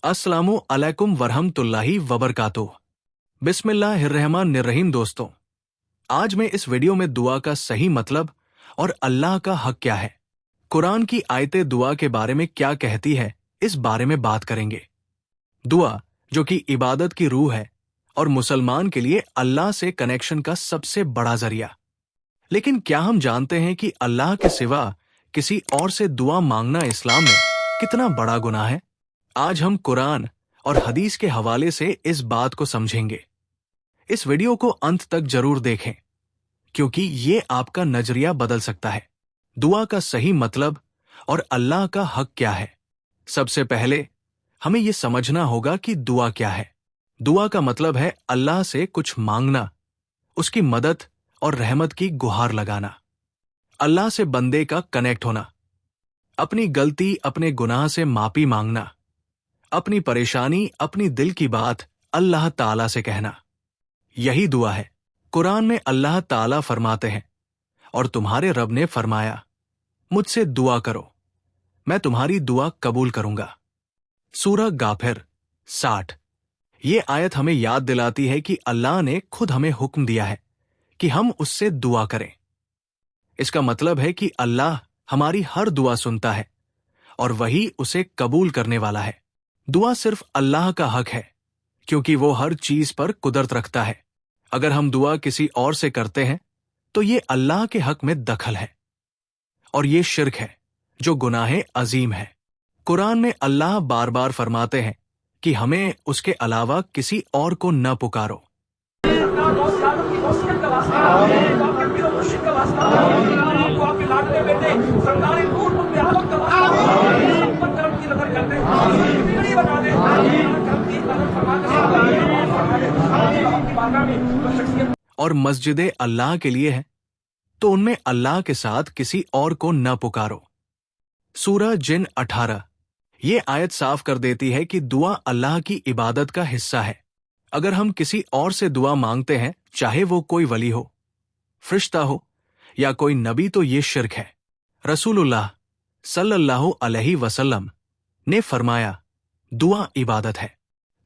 अस्सलामु अलैकुम वरहमतुल्लाहि वबरकातुह। बिस्मिल्लाहिर्रहमानिर्रहीम। दोस्तों, आज मैं इस वीडियो में दुआ का सही मतलब और अल्लाह का हक क्या है, कुरान की आयतें दुआ के बारे में क्या कहती है, इस बारे में बात करेंगे। दुआ, जो कि इबादत की रूह है और मुसलमान के लिए अल्लाह से कनेक्शन का सबसे बड़ा जरिया। लेकिन क्या हम जानते हैं कि अल्लाह के सिवा किसी और से दुआ मांगना इस्लाम में कितना बड़ा गुनाह है? आज हम कुरान और हदीस के हवाले से इस बात को समझेंगे। इस वीडियो को अंत तक जरूर देखें, क्योंकि ये आपका नजरिया बदल सकता है। दुआ का सही मतलब और अल्लाह का हक क्या है। सबसे पहले हमें यह समझना होगा कि दुआ क्या है। दुआ का मतलब है अल्लाह से कुछ मांगना, उसकी मदद और रहमत की गुहार लगाना। अल्लाह से बंदे का कनेक्ट होना, अपनी गलती, अपने गुनाह से माफी मांगना, अपनी परेशानी, अपनी दिल की बात अल्लाह ताला से कहना, यही दुआ है। कुरान में अल्लाह ताला फरमाते हैं, और तुम्हारे रब ने फरमाया, मुझसे दुआ करो, मैं तुम्हारी दुआ कबूल करूंगा। सूरह गाफिर 60। ये आयत हमें याद दिलाती है कि अल्लाह ने खुद हमें हुक्म दिया है कि हम उससे दुआ करें। इसका मतलब है कि अल्लाह हमारी हर दुआ सुनता है और वही उसे कबूल करने वाला है। दुआ सिर्फ अल्लाह का हक है, क्योंकि वो हर चीज पर कुदरत रखता है। अगर हम दुआ किसी और से करते हैं तो ये अल्लाह के हक में दखल है, और ये शिर्क है जो गुनाह अजीम है। कुरान में अल्लाह बार बार फरमाते हैं कि हमें उसके अलावा किसी और को न पुकारो। और मस्जिदें अल्लाह के लिए हैं, तो उनमें अल्लाह के साथ किसी और को न पुकारो। सूरह जिन 18। ये आयत साफ कर देती है कि दुआ अल्लाह की इबादत का हिस्सा है। अगर हम किसी और से दुआ मांगते हैं, चाहे वो कोई वली हो, फरिश्ता हो या कोई नबी, तो ये शिर्क है। रसूलुल्लाह सल्लल्लाहु अलैहि वसल्लम ने फरमाया, दुआ इबादत है।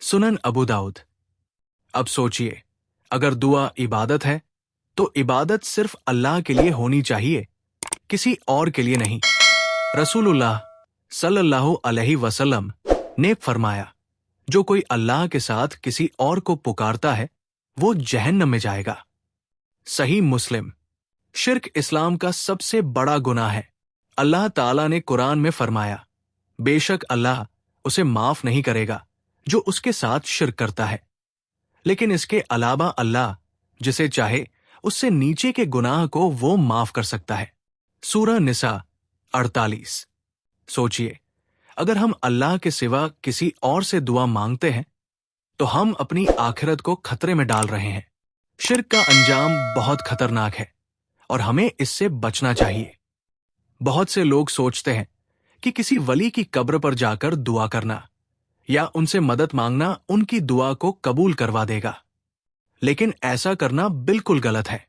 सुनन अबू दाऊद। अब सोचिए, अगर दुआ इबादत है तो इबादत सिर्फ अल्लाह के लिए होनी चाहिए, किसी और के लिए नहीं। रसूलुल्लाह सल्लल्लाहु अलैहि वसल्लम ने फरमाया, जो कोई अल्लाह के साथ किसी और को पुकारता है वो जहन्नम में जाएगा। सही मुस्लिम। शिर्क इस्लाम का सबसे बड़ा गुनाह है। अल्लाह ताला ने कुरान में फरमाया, बेशक अल्लाह उसे माफ नहीं करेगा जो उसके साथ शिर्क करता है। लेकिन इसके अलावा अल्लाह जिसे चाहे उससे नीचे के गुनाह को वो माफ कर सकता है। सूरह निसा 48। सोचिए, अगर हम अल्लाह के सिवा किसी और से दुआ मांगते हैं तो हम अपनी आखिरत को खतरे में डाल रहे हैं। शिर्क का अंजाम बहुत खतरनाक है और हमें इससे बचना चाहिए। बहुत से लोग सोचते हैं कि किसी वली की कब्र पर जाकर दुआ करना या उनसे मदद मांगना उनकी दुआ को कबूल करवा देगा, लेकिन ऐसा करना बिल्कुल गलत है।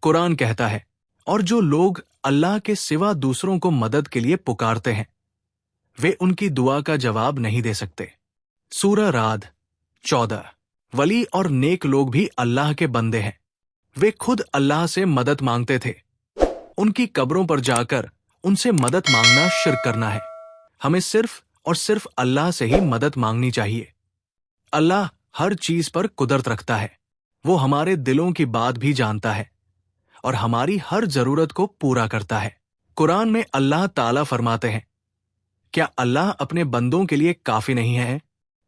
कुरान कहता है, और जो लोग अल्लाह के सिवा दूसरों को मदद के लिए पुकारते हैं वे उनकी दुआ का जवाब नहीं दे सकते। सूरह राद 14। वली और नेक लोग भी अल्लाह के बंदे हैं। वे खुद अल्लाह से मदद मांगते थे। उनकी कब्रों पर जाकर उनसे मदद मांगना शिर्क करना है। हमें सिर्फ और सिर्फ अल्लाह से ही मदद मांगनी चाहिए। अल्लाह हर चीज पर कुदरत रखता है। वो हमारे दिलों की बात भी जानता है और हमारी हर जरूरत को पूरा करता है। कुरान में अल्लाह ताला फरमाते हैं, क्या अल्लाह अपने बंदों के लिए काफी नहीं है?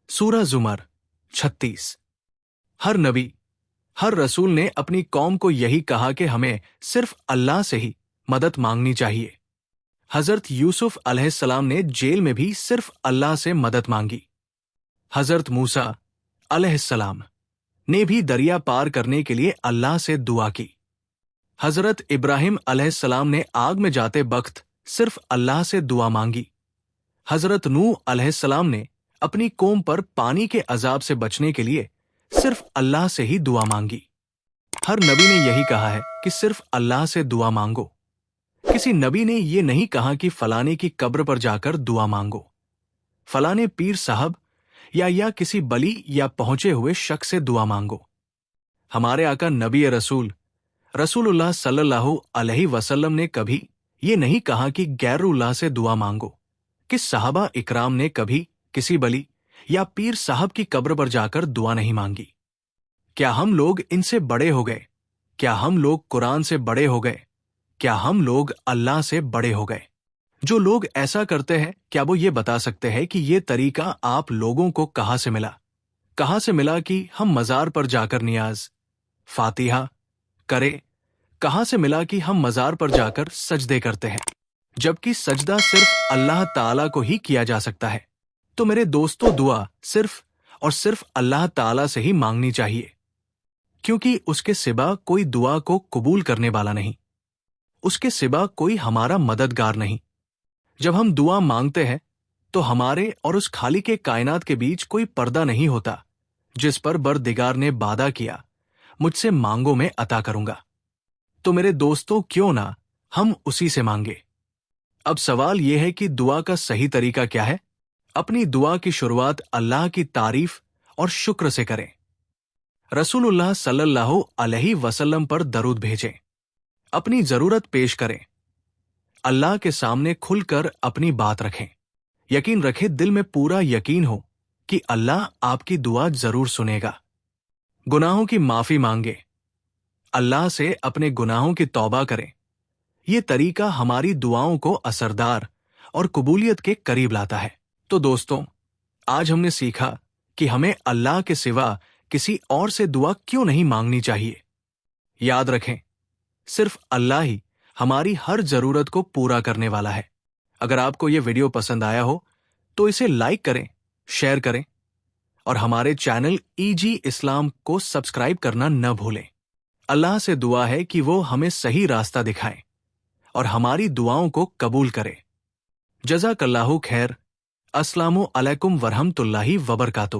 सूरह जुमर 36। हर नबी, हर रसूल ने अपनी कौम को यही कहा कि हमें सिर्फ अल्लाह से ही मदद मांगनी चाहिए। हजरत यूसुफ अलैहिस्सलाम ने जेल में भी सिर्फ अल्लाह से मदद मांगी। हजरत मूसा अलैहिस्सलाम ने भी दरिया पार करने के लिए अल्लाह से दुआ की। हजरत इब्राहिम अलैहिस्सलाम ने आग में जाते वक्त सिर्फ अल्लाह से दुआ मांगी। हजरत नूह अलैहिस्सलाम ने अपनी कौम पर पानी के अजाब से बचने के लिए सिर्फ अल्लाह से ही दुआ मांगी। हर नबी ने यही कहा है कि सिर्फ अल्लाह से दुआ मांगो। किसी नबी ने ये नहीं कहा कि फलाने की कब्र पर जाकर दुआ मांगो, फलाने पीर साहब یا کسی بلی یا پہنچے ہوئے شخص سے دعا مانگو۔ ہمارے آقا نبی رسول اللہ صلی اللہ علیہ وسلم نے کبھی یہ نہیں کہا کہ غیر اللہ سے دعا مانگو، کہ صحابہ اکرام نے کبھی کسی بلی یا پیر صاحب کی قبر پر جا کر دعا نہیں مانگی۔ کیا ہم لوگ ان سے بڑے ہو گئے؟ کیا ہم لوگ قرآن سے بڑے ہو گئے؟ کیا ہم لوگ اللہ سے بڑے ہو گئے؟ جو لوگ ایسا کرتے ہیں، کیا وہ یہ بتا سکتے ہیں کہ یہ طریقہ آپ لوگوں کو کہاں سے ملا؟ کہاں سے ملا کہ ہم مزار پر جا کر نیاز فاتحہ کرے؟ کہاں سے ملا کہ ہم مزار پر جا کر سجدے کرتے ہیں، جبکہ سجدہ صرف اللہ تعالیٰ کو ہی کیا جا سکتا ہے؟ تو میرے دوستو، دعا صرف اور صرف اللہ تعالیٰ سے ہی مانگنی چاہیے، کیونکہ اس کے سوا کوئی دعا کو قبول کرنے والا نہیں، اس کے سوا کوئی ہمارا مددگار نہیں۔ جب ہم دعا مانگتے ہیں تو ہمارے اور اس خالق کے کائنات کے بیچ کوئی پردہ نہیں ہوتا، جس پر بردگار نے وعدہ کیا، مجھ سے مانگو میں عطا کروں گا۔ تو میرے دوستو، کیوں نہ ہم اسی سے مانگے؟ اب سوال یہ ہے کہ دعا کا صحیح طریقہ کیا ہے؟ اپنی دعا کی شروعات اللہ کی تعریف اور شکر سے کریں۔ رسول اللہ صلی اللہ علیہ وسلم پر درود بھیجیں، اپنی ضرورت پیش کریں، اللہ کے سامنے کھل کر اپنی بات رکھیں، یقین رکھیں، دل میں پورا یقین ہو کہ اللہ آپ کی دعا ضرور سنے گا۔ گناہوں کی معافی مانگیں، اللہ سے اپنے گناہوں کی توبہ کریں۔ یہ طریقہ ہماری دعاؤں کو اثردار اور قبولیت کے قریب لاتا ہے۔ تو دوستوں، آج ہم نے سیکھا کہ ہمیں اللہ کے سوا کسی اور سے دعا کیوں نہیں مانگنی چاہیے۔ یاد رکھیں، صرف اللہ ہی ہماری ہر ضرورت کو پورا کرنے والا ہے۔ اگر آپ کو یہ ویڈیو پسند آیا ہو تو اسے لائک کریں، شیئر کریں، اور ہمارے چینل EG اسلام کو سبسکرائب کرنا نہ بھولیں۔ اللہ سے دعا ہے کہ وہ ہمیں صحیح راستہ دکھائیں اور ہماری دعاؤں کو قبول کرے۔ جزاک اللہ خیر۔ السلام علیکم ورحمۃ اللہ وبرکاتہ۔